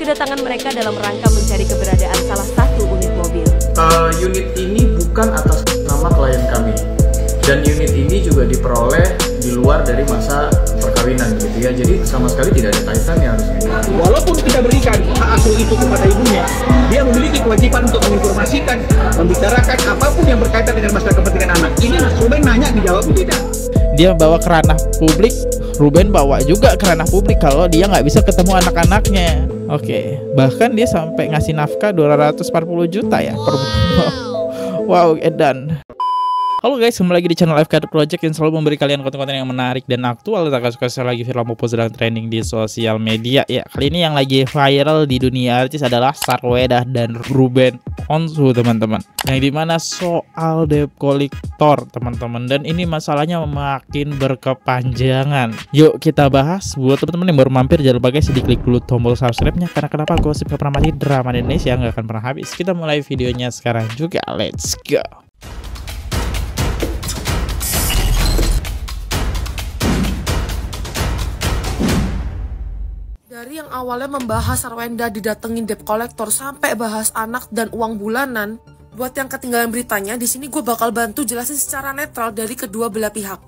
Kedatangan mereka dalam rangka mencari keberadaan salah satu unit mobil. Unit ini bukan atas nama klien kami, dan unit ini juga diperoleh di luar dari masa perkawinan gitu ya. Jadi sama sekali tidak ada kaitannya harusnya. Walaupun kita berikan hak asuh itu kepada ibunya, dia memiliki kewajiban untuk menginformasikan, membicarakan apapun yang berkaitan dengan masalah kepentingan anak. Ini Mas Ruben nanya, dijawab tidak. Dia bawa ke ranah publik, Ruben bawa juga ke ranah publik kalau dia nggak bisa ketemu anak-anaknya. Oke, bahkan dia sampai ngasih nafkah 240 juta ya per wow, edan. Halo guys, kembali lagi di channel FK Project yang selalu memberi kalian konten-konten yang menarik dan aktual. Tak suka lagi viral maupun sedang trending di sosial media. Ya, kali ini yang lagi viral di dunia artis adalah Sarweda dan Ruben Onsu, teman-teman. Yang dimana soal debt collector, teman-teman. Dan ini masalahnya makin berkepanjangan. Yuk kita bahas. Buat teman-teman yang baru mampir, jangan lupa guys diklik dulu tombol subscribe-nya. Karena kenapa gosip gak pernah mati, drama di Indonesia nggak akan pernah habis. Kita mulai videonya sekarang juga. Let's go. Dari yang awalnya membahas Sarwenda didatengin debt collector sampai bahas anak dan uang bulanan, buat yang ketinggalan beritanya, di sini gue bakal bantu jelasin secara netral dari kedua belah pihak.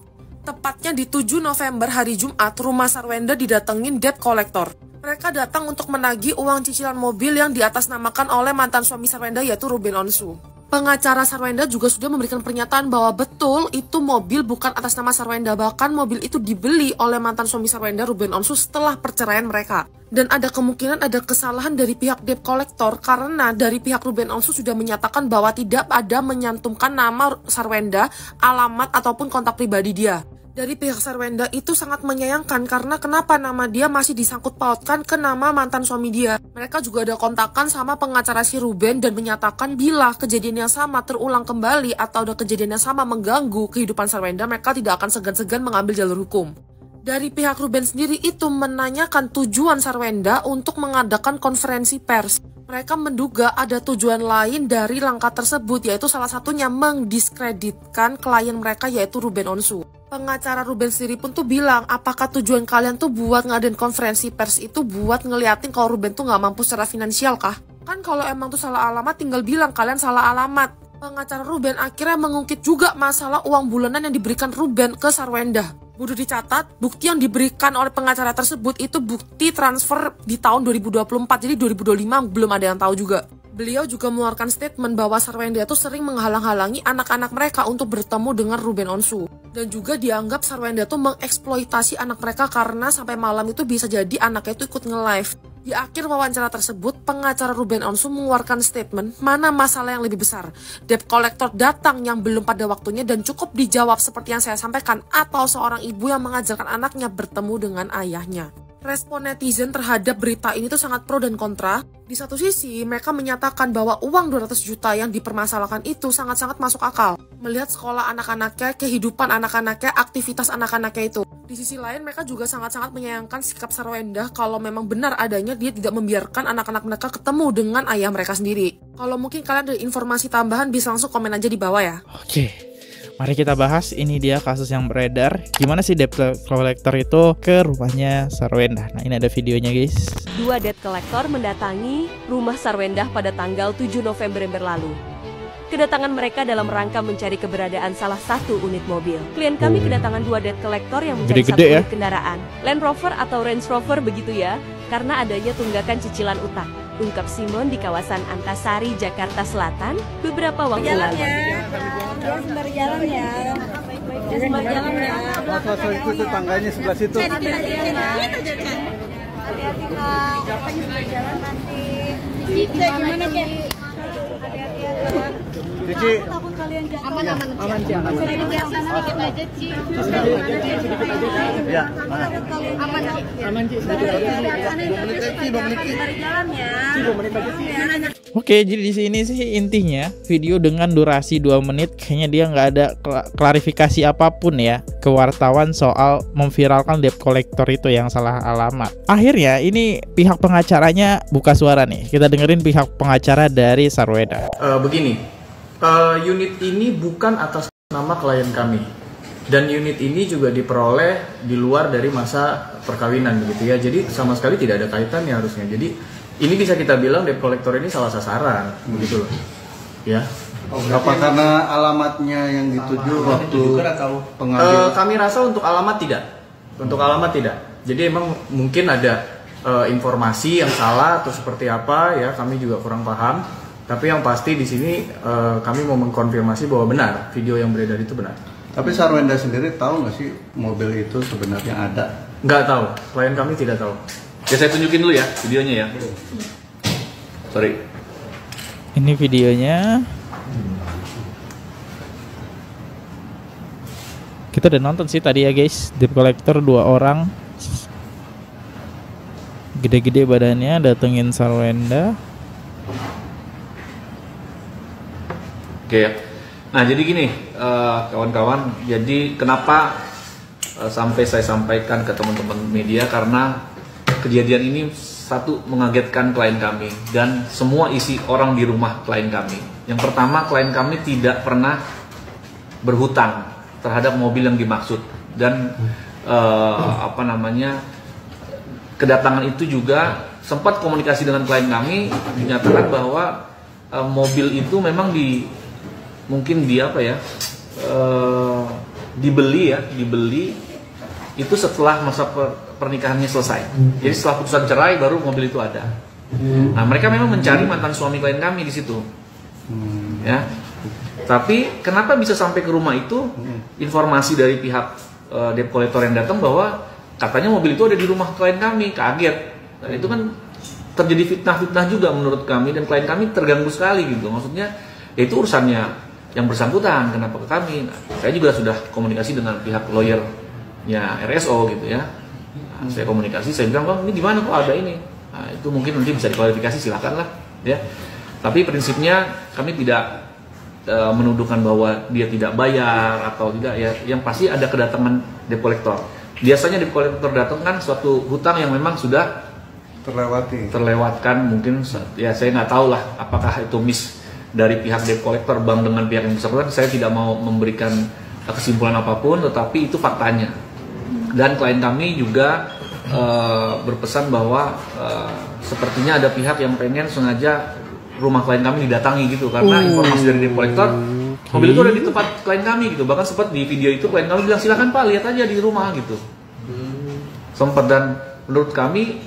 Tepatnya di 7 November hari Jumat, rumah Sarwenda didatengin debt collector. Mereka datang untuk menagih uang cicilan mobil yang diatasnamakan oleh mantan suami Sarwenda yaitu Ruben Onsu. Pengacara Sarwenda juga sudah memberikan pernyataan bahwa betul itu mobil bukan atas nama Sarwenda, bahkan mobil itu dibeli oleh mantan suami Sarwenda Ruben Onsu setelah perceraian mereka. Dan ada kemungkinan ada kesalahan dari pihak debt collector karena dari pihak Ruben Onsu sudah menyatakan bahwa tidak ada menyantumkan nama Sarwenda, alamat ataupun kontak pribadi dia. Dari pihak Sarwenda itu sangat menyayangkan karena kenapa nama dia masih disangkut pautkan ke nama mantan suami dia. Mereka juga ada kontakan sama pengacara si Ruben dan menyatakan bila kejadian yang sama terulang kembali atau ada kejadian yang sama mengganggu kehidupan Sarwenda, mereka tidak akan segan-segan mengambil jalur hukum. Dari pihak Ruben sendiri itu menanyakan tujuan Sarwenda untuk mengadakan konferensi pers. Mereka menduga ada tujuan lain dari langkah tersebut, yaitu salah satunya mendiskreditkan klien mereka yaitu Ruben Onsu. Pengacara Ruben sendiri pun tuh bilang, apakah tujuan kalian tuh buat ngadain konferensi pers itu buat ngeliatin kalau Ruben tuh nggak mampu secara finansial kah? Kan kalau emang tuh salah alamat tinggal bilang kalian salah alamat. Pengacara Ruben akhirnya mengungkit juga masalah uang bulanan yang diberikan Ruben ke Sarwenda. Butuh dicatat, bukti yang diberikan oleh pengacara tersebut itu bukti transfer di tahun 2024, jadi 2025 belum ada yang tahu juga. Beliau juga mengeluarkan statement bahwa Sarwenda itu sering menghalang-halangi anak-anak mereka untuk bertemu dengan Ruben Onsu. Dan juga dianggap Sarwenda itu mengeksploitasi anak mereka karena sampai malam itu bisa jadi anaknya itu ikut nge-live. Di akhir wawancara tersebut, pengacara Ruben Onsu mengeluarkan statement mana masalah yang lebih besar. Debt collector datang yang belum pada waktunya dan cukup dijawab seperti yang saya sampaikan, atau seorang ibu yang mengajarkan anaknya bertemu dengan ayahnya. Respon netizen terhadap berita ini tuh sangat pro dan kontra. Di satu sisi, mereka menyatakan bahwa uang 200 juta yang dipermasalahkan itu sangat-sangat masuk akal. Melihat sekolah anak-anaknya, kehidupan anak-anaknya, aktivitas anak-anaknya itu. Di sisi lain, mereka juga sangat-sangat menyayangkan sikap Sarwenda kalau memang benar adanya dia tidak membiarkan anak-anak mereka ketemu dengan ayah mereka sendiri. Kalau mungkin kalian ada informasi tambahan, bisa langsung komen aja di bawah ya. Oke, mari kita bahas. Ini dia kasus yang beredar. Gimana sih debt collector itu ke rumahnya Sarwenda. Nah, ini ada videonya guys. Dua debt collector mendatangi rumah Sarwenda pada tanggal 7 November yang lalu. Kedatangan mereka dalam rangka mencari keberadaan salah satu unit mobil. Klien kami kedatangan dua debt collector yang mencari satu unit kendaraan, Land Rover atau Range Rover begitu ya, karena adanya tunggakan cicilan utang. Ungkap Simon di kawasan Antasari, Jakarta Selatan beberapa waktu lalu. Sembari jalan ya. Sembari jalan ya. Itu tetangganya sebelah situ. Hati-hati Kak. Sembari jalan nanti. Cici gimana Kak? Cici. Takut kalian jatuh. Aman. Aman. Sedikit aja Ci. Ya. Aman Ci. Sembari jalan ya. Oke, jadi di sini sih intinya video dengan durasi 2 menit kayaknya dia nggak ada klarifikasi apapun ya ke wartawan soal memviralkan debt collector itu yang salah alamat. Akhirnya ini pihak pengacaranya buka suara nih. Kita dengerin pihak pengacara dari Sarwenda. Begini, unit ini bukan atas nama klien kami, Dan unit ini juga diperoleh di luar dari masa perkawinan begitu ya. Jadi sama sekali tidak ada kaitannya harusnya. Jadi ini bisa kita bilang debt collector ini salah sasaran begitu loh. Ya. Apa karena alamatnya yang dituju waktu pengambilan? Kami rasa untuk alamat tidak. Untuk alamat tidak. Jadi emang mungkin ada informasi yang salah atau seperti apa ya, kami juga kurang paham. Tapi yang pasti di sini kami mau mengkonfirmasi bahwa benar video yang beredar itu benar. Tapi Sarwenda sendiri tahu nggak sih mobil itu sebenarnya ada? Nggak tahu, klien kami tidak tahu. Ya saya tunjukin dulu ya videonya ya. Sorry. Ini videonya. Kita udah nonton sih tadi ya guys, debt collector 2 orang. Gede-gede badannya datengin Sarwenda. Oke ya. Nah jadi gini kawan-kawan, jadi kenapa sampai saya sampaikan ke teman-teman media, karena kejadian ini satu mengagetkan klien kami dan semua isi orang di rumah klien kami. Yang pertama, klien kami tidak pernah berhutang terhadap mobil yang dimaksud, dan kedatangan itu juga sempat komunikasi dengan klien kami, dinyatakan bahwa mobil itu memang dibeli itu setelah masa pernikahannya selesai. Jadi setelah putusan cerai baru mobil itu ada. Nah, mereka memang mencari mantan suami klien kami di situ. Ya. Tapi kenapa bisa sampai ke rumah itu? Informasi dari pihak debt collector yang datang bahwa katanya mobil itu ada di rumah klien kami, kaget. Nah, itu kan terjadi fitnah-fitnah juga menurut kami, dan klien kami terganggu sekali gitu. Maksudnya itu urusannya yang bersangkutan, kenapa ke kami? Nah, saya juga sudah komunikasi dengan pihak lawyernya RSO gitu ya. Nah, saya komunikasi, saya bilang, "Bang, ini gimana kok ada ini?" Nah, itu mungkin nanti bisa diklarifikasi, silakan lah ya. Tapi prinsipnya kami tidak menuduhkan bahwa dia tidak bayar atau tidak ya. Yang pasti ada kedatangan debt collector. Biasanya debt collector datang kan suatu hutang yang memang sudah terlewatkan, mungkin ya saya nggak tahu lah apakah itu miss dari pihak debt collector, bank dengan pihak yang bersangkutan. Saya tidak mau memberikan kesimpulan apapun, tetapi itu faktanya. Dan klien kami juga berpesan bahwa sepertinya ada pihak yang pengen sengaja rumah klien kami didatangi gitu, karena informasi dari debt collector mobil itu ada di tempat klien kami gitu. Bahkan sempat di video itu klien kami bilang, "Silakan Pak, lihat aja di rumah" gitu. Sempat, dan menurut kami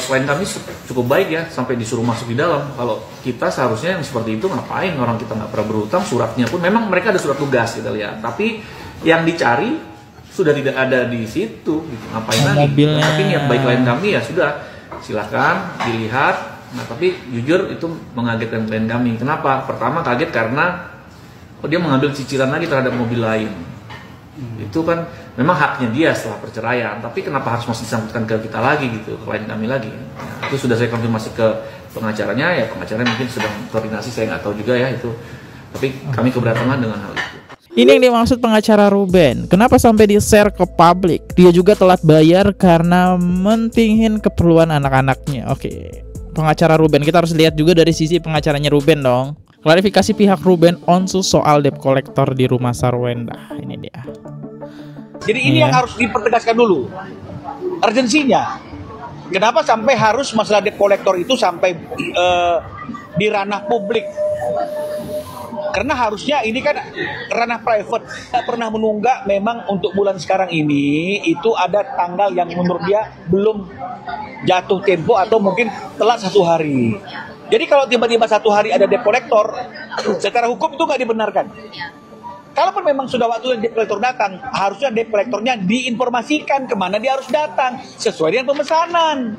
klien kami cukup baik ya, sampai disuruh masuk di dalam. Kalau kita seharusnya yang seperti itu ngapain, orang kita nggak pernah berhutang, suratnya pun memang mereka ada surat tugas kita lihat, tapi yang dicari sudah tidak ada di situ gitu. Ngapain lagi? Tapi niat baik klien kami ya sudah, silakan dilihat. Nah, tapi jujur itu mengagetkan klien kami. Kenapa? Pertama kaget karena dia mengambil cicilan lagi terhadap mobil lain. Itu kan memang haknya dia setelah perceraian, tapi kenapa harus masih disangkutkan ke kita lagi gitu, klien kami lagi. Nah, itu sudah saya konfirmasi ke pengacaranya, ya pengacaranya mungkin sedang koordinasi, saya nggak tahu juga ya itu. Tapi kami keberatan dengan hal itu. Ini yang dimaksud pengacara Ruben. Kenapa sampai di-share ke publik? Dia juga telat bayar karena mentingin keperluan anak-anaknya. Oke. Pengacara Ruben, kita harus lihat juga dari sisi pengacaranya Ruben dong. Klarifikasi pihak Ruben Onsu soal debt collector di rumah Sarwenda. Ini dia. Jadi ini yang harus dipertegaskan dulu, urgensinya. Kenapa sampai harus masalah debt collector itu sampai di ranah publik? Karena harusnya ini kan ranah private. Tidak pernah menunggak, memang untuk bulan sekarang ini itu ada tanggal yang menurut dia belum jatuh tempo atau mungkin telat 1 hari. Jadi kalau tiba-tiba 1 hari ada debt collector, secara hukum itu nggak dibenarkan. Kalaupun memang sudah waktu debt collector datang, harusnya debt collectornya diinformasikan kemana dia harus datang sesuai dengan pemesanan.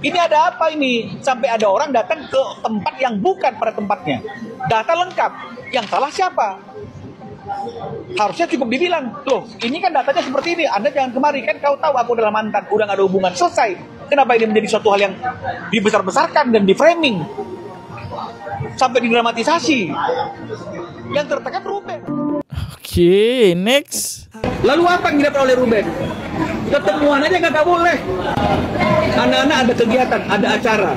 Ini ada apa ini? Sampai ada orang datang ke tempat yang bukan pada tempatnya. Data lengkap. Yang salah siapa? Harusnya cukup dibilang, loh ini kan datanya seperti ini, Anda jangan kemari, kan kau tahu aku adalah mantan, udah gak ada hubungan, selesai. Kenapa ini menjadi suatu hal yang dibesar-besarkan dan di-framing? Sampai didramatisasi. Yang tertekan Ruben. Oke, next. Lalu apa yang didapat oleh Ruben? Ketemuan aja nggak boleh. Anak-anak ada kegiatan, ada acara,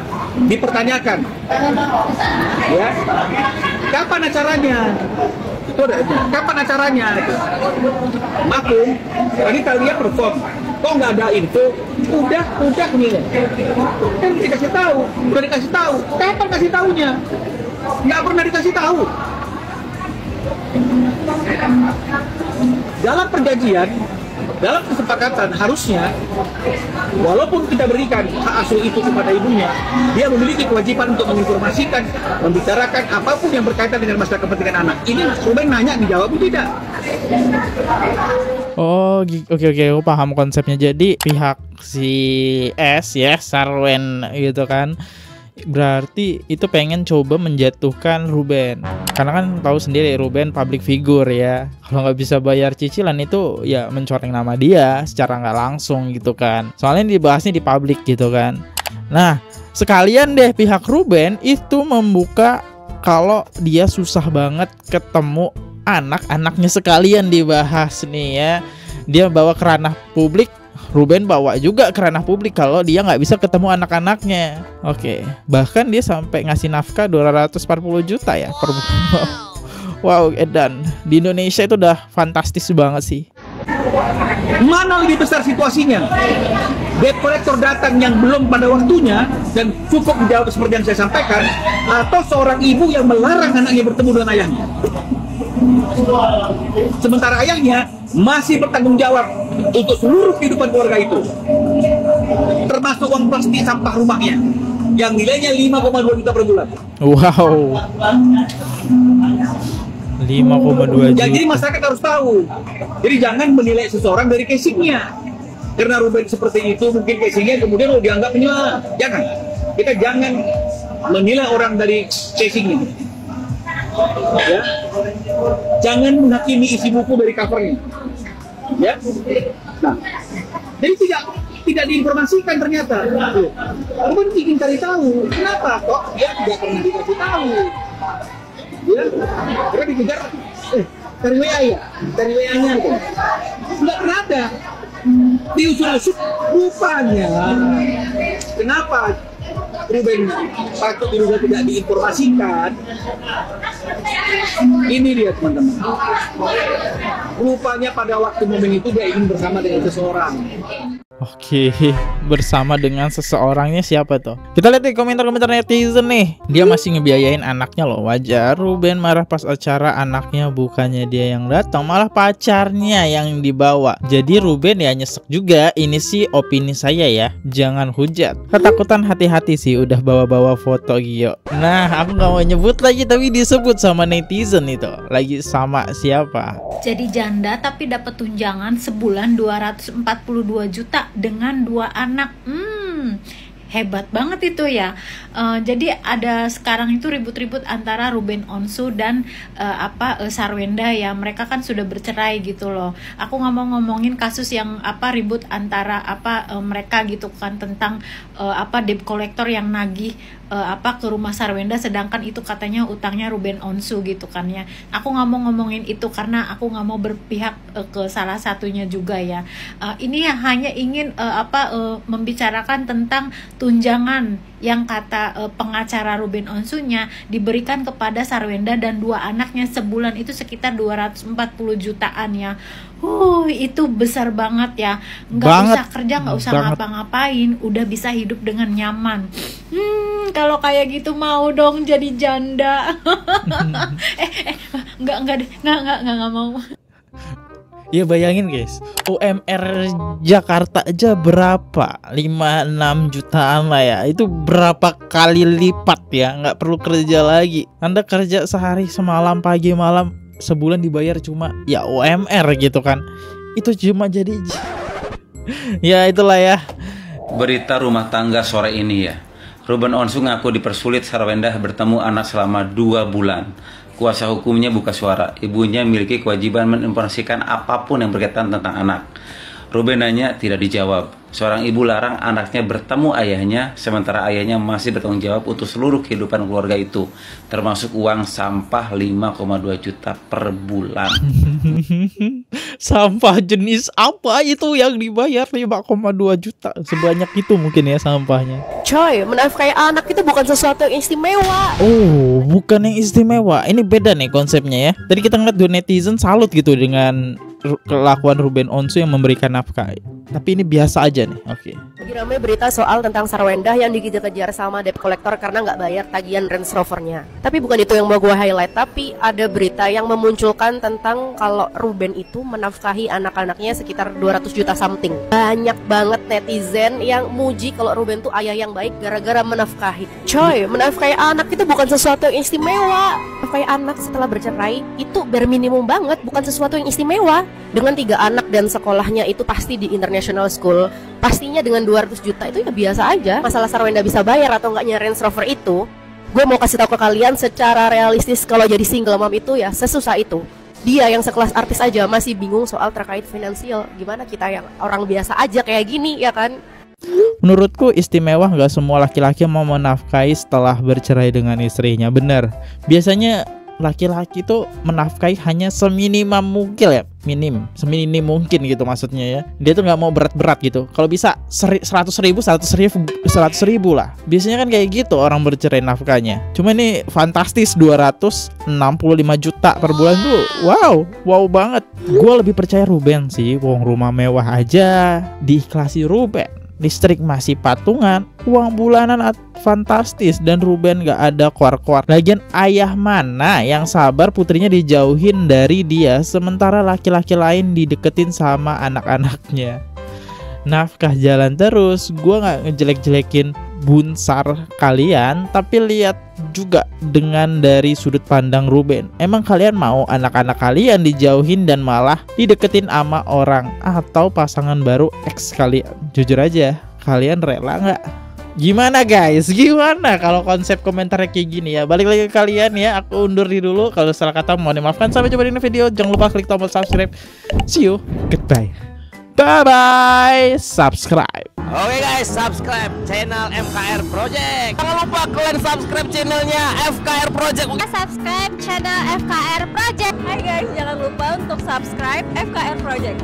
dipertanyakan. Ya, kapan acaranya? Itu ada kapan acaranya? Maklum, tadi kalian perform, kok nggak ada info? Udah nih. Kan dikasih tahu, udah dikasih tahu. Kapan kasih tahunya? Nggak pernah dikasih tahu. Dalam perjanjian, dalam kesepakatan harusnya, walaupun kita berikan hak asuh itu kepada ibunya, dia memiliki kewajiban untuk menginformasikan, membicarakan apapun yang berkaitan dengan masalah kepentingan anak. Ini Mas Ruben nanya, dijawab tidak? Oh, oke, aku paham konsepnya. Jadi pihak si S ya, Sarwen gitu kan, berarti itu pengen coba menjatuhkan Ruben, karena kan tahu sendiri Ruben public figure ya. Kalau nggak bisa bayar cicilan itu ya mencoreng nama dia secara nggak langsung gitu kan. Soalnya dibahasnya di publik gitu kan. Nah, sekalian deh pihak Ruben itu membuka kalau dia susah banget ketemu anak-anaknya, sekalian dibahas nih ya. Dia bawa ke ranah publik, Ruben bawa juga ke ranah publik kalau dia nggak bisa ketemu anak-anaknya. Oke, bahkan dia sampai ngasih nafkah 240 juta ya per bulan. Wow, edan. Di Indonesia itu udah fantastis banget sih. Mana lebih besar situasinya? Debt collector datang yang belum pada waktunya dan cukup dijawab seperti yang saya sampaikan, atau seorang ibu yang melarang anaknya bertemu dengan ayahnya. Sementara ayahnya masih bertanggung jawab untuk seluruh kehidupan keluarga itu, termasuk uang plastik sampah rumahnya yang nilainya 5,2 juta per bulan. Wow, 5,2 juta. Jadi masyarakat harus tahu. Jadi jangan menilai seseorang dari casingnya. Karena Ruben seperti itu, mungkin casingnya kemudian dianggap menyela. Jangan. Kita jangan menilai orang dari casingnya. Ya, jangan menghakimi isi buku dari covernya. Ya, nah, jadi tidak diinformasikan ternyata. Ruben ingin cari tahu kenapa kok dia tidak pernah dikasih tahu. Ya, karena dikejar, cari WA ya, cari WA-nya kan, nggak pernah ada. Diusut-usut rupanya. Kenapa Ruben patut diduga tidak diinformasikan? Ini dia teman-teman. Rupanya pada waktu momen itu dia ingin bersama dengan seseorang. Oke, bersama dengan seseorangnya siapa tuh? Kita lihat di komentar-komentar netizen nih. Dia masih ngebiayain anaknya loh. Wajar Ruben marah pas acara anaknya bukannya dia yang datang, malah pacarnya yang dibawa. Jadi Ruben ya nyesek juga. Ini sih opini saya ya. Jangan hujat. Ketakutan hati-hati sih udah bawa-bawa foto Gio. Nah, aku gak mau nyebut lagi tapi disebut sama netizen itu. Lagi sama siapa? Jadi janda tapi dapat tunjangan sebulan 242 juta dengan 2 anak. Hebat banget itu ya. Jadi ada sekarang itu ribut-ribut antara Ruben Onsu dan Sarwenda ya. Mereka kan sudah bercerai gitu loh. Aku nggak mau ngomongin kasus yang ribut antara mereka gitu kan, tentang debt collector yang nagih ke rumah Sarwenda, sedangkan itu katanya utangnya Ruben Onsu gitu kan ya. Aku nggak mau ngomongin itu karena aku nggak mau berpihak ke salah satunya juga ya. Ini hanya ingin membicarakan tentang tunjangan yang kata pengacara Ruben Onsunya diberikan kepada Sarwenda dan 2 anaknya sebulan itu sekitar 240 jutaan ya. Itu besar banget ya. Nggak usah kerja, nggak usah ngapa-ngapain, udah bisa hidup dengan nyaman. Kalau kayak gitu mau dong jadi janda. Nggak mau. Ya bayangin guys, UMR Jakarta aja berapa? 5-6 jutaan lah ya. Itu berapa kali lipat ya. Nggak perlu kerja lagi. Anda kerja sehari semalam, pagi malam, sebulan dibayar cuma ya UMR gitu kan. Itu cuma jadi ya itulah ya. Berita rumah tangga sore ini ya. Ruben Onsu ngaku dipersulit Sarwenda bertemu anak selama 2 bulan. Kuasa hukumnya buka suara. Ibunya memiliki kewajiban menginformasikan apapun yang berkaitan tentang anak. Ruben nanya, tidak dijawab. Seorang ibu larang anaknya bertemu ayahnya, sementara ayahnya masih bertanggung jawab untuk seluruh kehidupan keluarga itu, termasuk uang sampah 5,2 juta per bulan. Sampah jenis apa itu yang dibayar 5,2 juta? Sebanyak itu mungkin ya sampahnya. Coy, menafkahi anak itu bukan sesuatu yang istimewa. Oh, bukan yang istimewa. Ini beda nih konsepnya ya. Tadi kita ngeliat dua netizen salut gitu dengan kelakuan Ruben Onsu yang memberikan nafkah. Tapi ini biasa aja nih. Oke. Lagi ramai berita soal tentang Sarwendah yang dikejar-kejar sama debt collector karena nggak bayar tagihan Range Rover-nya. Tapi bukan itu yang mau gue highlight. Tapi ada berita yang memunculkan tentang kalau Ruben itu menafkahi anak-anaknya sekitar 200 juta something. Banyak banget netizen yang muji kalau Ruben tuh ayah yang baik gara-gara menafkahi. Coy, menafkahi anak itu bukan sesuatu yang istimewa. Menafkahi anak setelah bercerai itu bare minimum banget, bukan sesuatu yang istimewa. Dengan 3 anak dan sekolahnya itu pasti di international school, pastinya dengan 200 juta itu ya biasa aja. Masalah Sarwenda bisa bayar atau enggaknya Range Rover itu, gue mau kasih tahu ke kalian secara realistis, kalau jadi single mom itu ya sesusah itu. Dia yang sekelas artis aja masih bingung soal terkait finansial. Gimana kita yang orang biasa aja kayak gini, ya kan? Menurutku istimewa nggak semua laki-laki mau menafkahi setelah bercerai dengan istrinya. Bener, biasanya laki-laki tuh menafkahi hanya seminimum mungkin ya, seminim mungkin gitu maksudnya ya. Dia tuh nggak mau berat-berat gitu. Kalau bisa 100 ribu lah. Biasanya kan kayak gitu orang bercerai nafkahnya. Cuma ini fantastis, 265 juta per bulan tuh. Wow banget. Gue lebih percaya Ruben sih. Wong rumah mewah aja diikhlasi Ruben. Listrik masih patungan, uang bulanan fantastis, dan Ruben gak ada keluar-keluar. Lagian ayah mana yang sabar putrinya dijauhin dari dia, sementara laki-laki lain dideketin sama anak-anaknya. Nafkah jalan terus. Gue gak ngejelek-jelekin bunsar kalian, tapi lihat juga dengan dari sudut pandang Ruben. Emang kalian mau anak-anak kalian dijauhin dan malah dideketin sama orang atau pasangan baru ex kalian? Jujur aja, kalian rela nggak? Gimana guys? Gimana kalau konsep komentarnya kayak gini ya? Balik lagi ke kalian ya. Aku undur diri dulu. Kalau salah kata mohon dimaafkan. Sampai jumpa di video. Jangan lupa klik tombol subscribe. See you. Goodbye. Bye-bye. Subscribe. Oke guys, subscribe channel FKR Project. Jangan lupa kalian subscribe channelnya FKR Project. Subscribe channel FKR Project. Hai guys, jangan lupa untuk subscribe FKR Project.